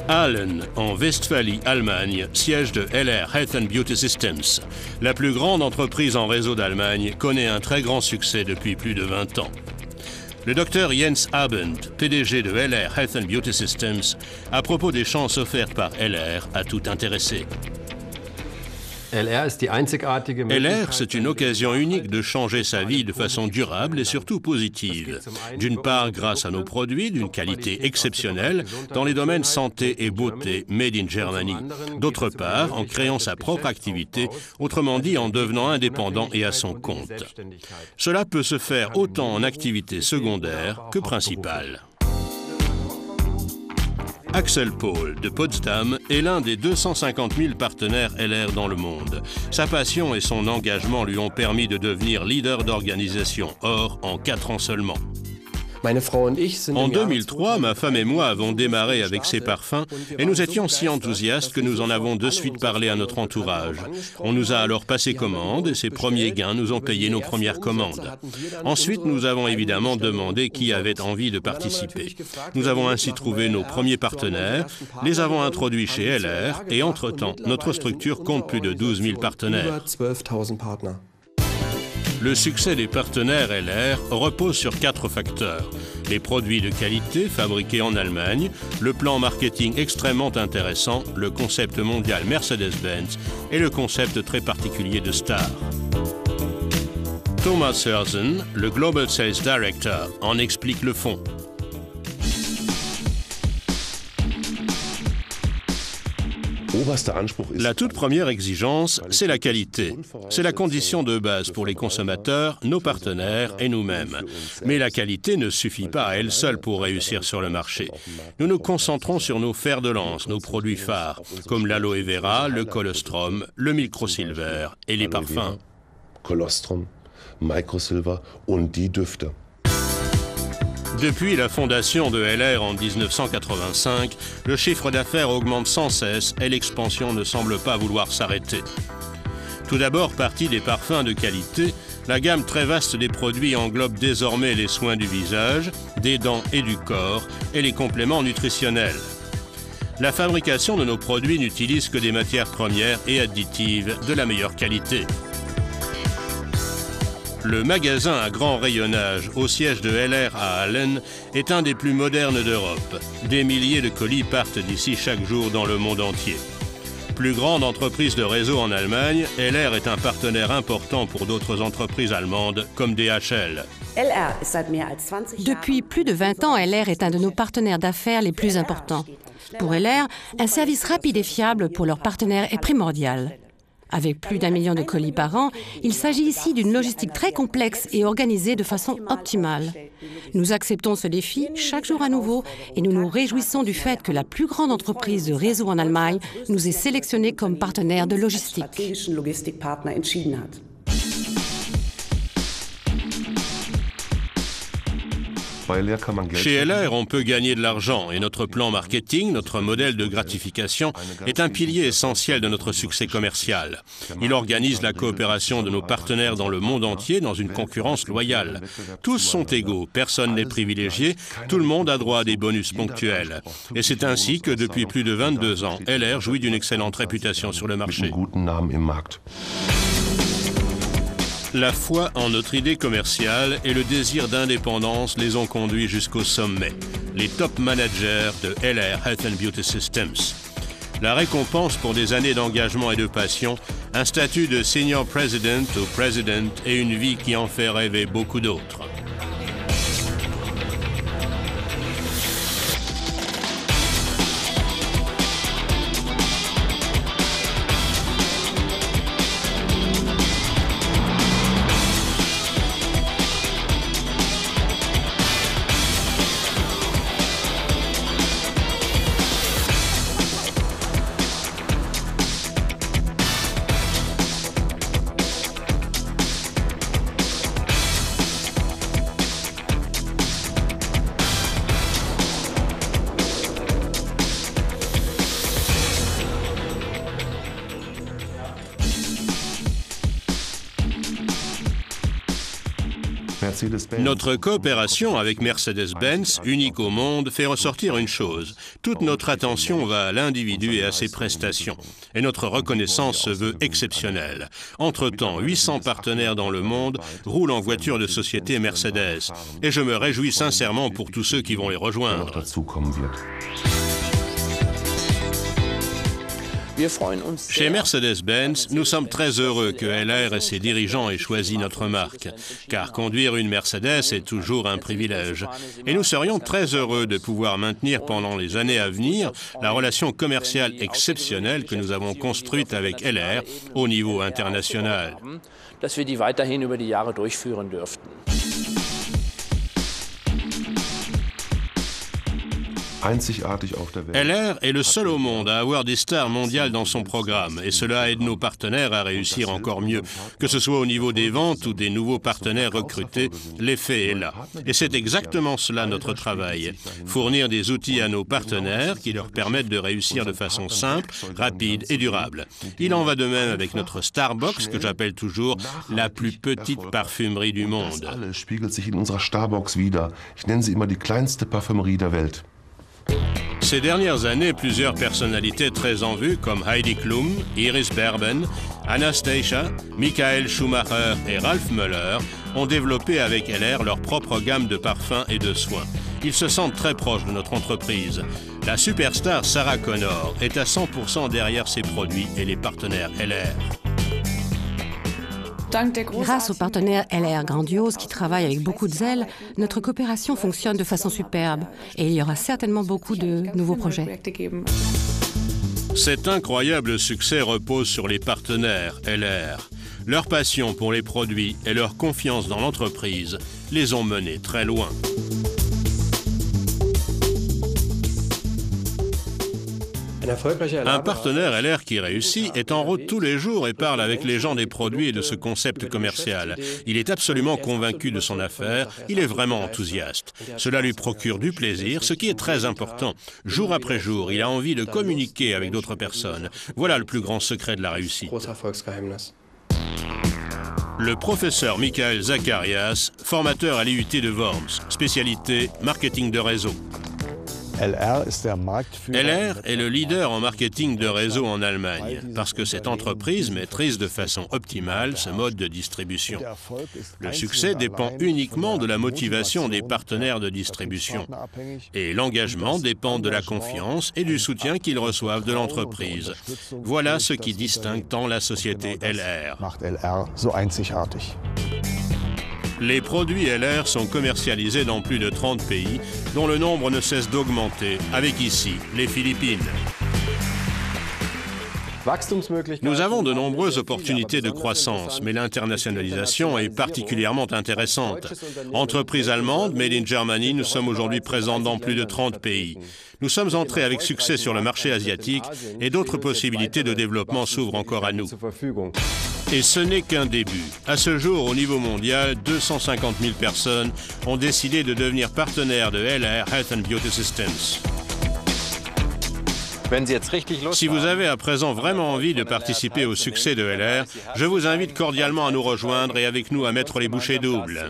Aalen, en Westphalie, Allemagne, siège de LR Health and Beauty Systems. La plus grande entreprise en réseau d'Allemagne connaît un très grand succès depuis plus de 20 ans. Le docteur Jens Abend, PDG de LR Health and Beauty Systems, à propos des chances offertes par LR à tout intéressé. LR, c'est une occasion unique de changer sa vie de façon durable et surtout positive. D'une part, grâce à nos produits d'une qualité exceptionnelle dans les domaines santé et beauté made in Germany. D'autre part, en créant sa propre activité, autrement dit en devenant indépendant et à son compte. Cela peut se faire autant en activité secondaire que principale. Axel Paul, de Potsdam, est l'un des 250 000 partenaires LR dans le monde. Sa passion et son engagement lui ont permis de devenir leader d'organisation Or en 4 ans seulement. En 2003, ma femme et moi avons démarré avec ces parfums et nous étions si enthousiastes que nous en avons de suite parlé à notre entourage. On nous a alors passé commande et ces premiers gains nous ont payé nos premières commandes. Ensuite, nous avons évidemment demandé qui avait envie de participer. Nous avons ainsi trouvé nos premiers partenaires, les avons introduits chez LR et entre-temps, notre structure compte plus de 12 000 partenaires. Le succès des partenaires LR repose sur 4 facteurs. Les produits de qualité fabriqués en Allemagne, le plan marketing extrêmement intéressant, le concept mondial Mercedes-Benz et le concept très particulier de Star. Thomas Herzen, le Global Sales Director, en explique le fond. La toute première exigence, c'est la qualité. C'est la condition de base pour les consommateurs, nos partenaires et nous-mêmes. Mais la qualité ne suffit pas à elle seule pour réussir sur le marché. Nous nous concentrons sur nos fers de lance, nos produits phares, comme l'aloe vera, le colostrum, le microsilver et les parfums. Colostrum, microsilver und die Düfte. Depuis la fondation de LR en 1985, le chiffre d'affaires augmente sans cesse et l'expansion ne semble pas vouloir s'arrêter. Tout d'abord, partie des parfums de qualité, la gamme très vaste des produits englobe désormais les soins du visage, des dents et du corps et les compléments nutritionnels. La fabrication de nos produits n'utilise que des matières premières et additives de la meilleure qualité. Le magasin à grand rayonnage au siège de LR à Aalen est un des plus modernes d'Europe. Des milliers de colis partent d'ici chaque jour dans le monde entier. Plus grande entreprise de réseau en Allemagne, LR est un partenaire important pour d'autres entreprises allemandes comme DHL. Depuis plus de 20 ans, LR est un de nos partenaires d'affaires les plus importants. Pour LR, un service rapide et fiable pour leurs partenaires est primordial. Avec plus d'1 million de colis par an, il s'agit ici d'une logistique très complexe et organisée de façon optimale. Nous acceptons ce défi chaque jour à nouveau et nous nous réjouissons du fait que la plus grande entreprise de réseau en Allemagne nous ait sélectionnés comme partenaire de logistique. Chez LR, on peut gagner de l'argent et notre plan marketing, notre modèle de gratification, est un pilier essentiel de notre succès commercial. Il organise la coopération de nos partenaires dans le monde entier dans une concurrence loyale. Tous sont égaux, personne n'est privilégié, tout le monde a droit à des bonus ponctuels. Et c'est ainsi que depuis plus de 22 ans, LR jouit d'une excellente réputation sur le marché. La foi en notre idée commerciale et le désir d'indépendance les ont conduits jusqu'au sommet. Les top managers de LR Health and Beauty Systems. La récompense pour des années d'engagement et de passion, un statut de Senior President ou President et une vie qui en fait rêver beaucoup d'autres. Notre coopération avec Mercedes-Benz, unique au monde, fait ressortir une chose. Toute notre attention va à l'individu et à ses prestations. Et notre reconnaissance se veut exceptionnelle. Entre-temps, 800 partenaires dans le monde roulent en voiture de société Mercedes. Et je me réjouis sincèrement pour tous ceux qui vont les rejoindre. Chez Mercedes-Benz, nous sommes très heureux que LR et ses dirigeants aient choisi notre marque, car conduire une Mercedes est toujours un privilège. Et nous serions très heureux de pouvoir maintenir pendant les années à venir la relation commerciale exceptionnelle que nous avons construite avec LR au niveau international. LR est le seul au monde à avoir des stars mondiales dans son programme et cela aide nos partenaires à réussir encore mieux. Que ce soit au niveau des ventes ou des nouveaux partenaires recrutés, l'effet est là. Et c'est exactement cela notre travail. Fournir des outils à nos partenaires qui leur permettent de réussir de façon simple, rapide et durable. Il en va de même avec notre Starbucks, que j'appelle toujours la plus petite parfumerie du monde. Ces dernières années, plusieurs personnalités très en vue comme Heidi Klum, Iris Berben, Anastasia, Michael Schumacher et Ralph Möller ont développé avec LR leur propre gamme de parfums et de soins. Ils se sentent très proches de notre entreprise. La superstar Sarah Connor est à 100% derrière ses produits et les partenaires LR. Grâce aux partenaires LR grandioses qui travaillent avec beaucoup de zèle, notre coopération fonctionne de façon superbe et il y aura certainement beaucoup de nouveaux projets. Cet incroyable succès repose sur les partenaires LR. Leur passion pour les produits et leur confiance dans l'entreprise les ont menés très loin. Un partenaire LR qui réussit est en route tous les jours et parle avec les gens des produits et de ce concept commercial. Il est absolument convaincu de son affaire, il est vraiment enthousiaste. Cela lui procure du plaisir, ce qui est très important. Jour après jour, il a envie de communiquer avec d'autres personnes. Voilà le plus grand secret de la réussite. Le professeur Michael Zacharias, formateur à l'IUT de Worms, spécialité marketing de réseau. LR est le leader en marketing de réseau en Allemagne parce que cette entreprise maîtrise de façon optimale ce mode de distribution. Le succès dépend uniquement de la motivation des partenaires de distribution et l'engagement dépend de la confiance et du soutien qu'ils reçoivent de l'entreprise. Voilà ce qui distingue tant la société LR. Les produits LR sont commercialisés dans plus de 30 pays, dont le nombre ne cesse d'augmenter, avec ici, les Philippines. Nous avons de nombreuses opportunités de croissance, mais l'internationalisation est particulièrement intéressante. Entreprise allemande, Made in Germany, nous sommes aujourd'hui présents dans plus de 30 pays. Nous sommes entrés avec succès sur le marché asiatique et d'autres possibilités de développement s'ouvrent encore à nous. Et ce n'est qu'un début. À ce jour, au niveau mondial, 250 000 personnes ont décidé de devenir partenaires de LR Health and Beauty Systems. Si vous avez à présent vraiment envie de participer au succès de LR, je vous invite cordialement à nous rejoindre et avec nous à mettre les bouchées doubles.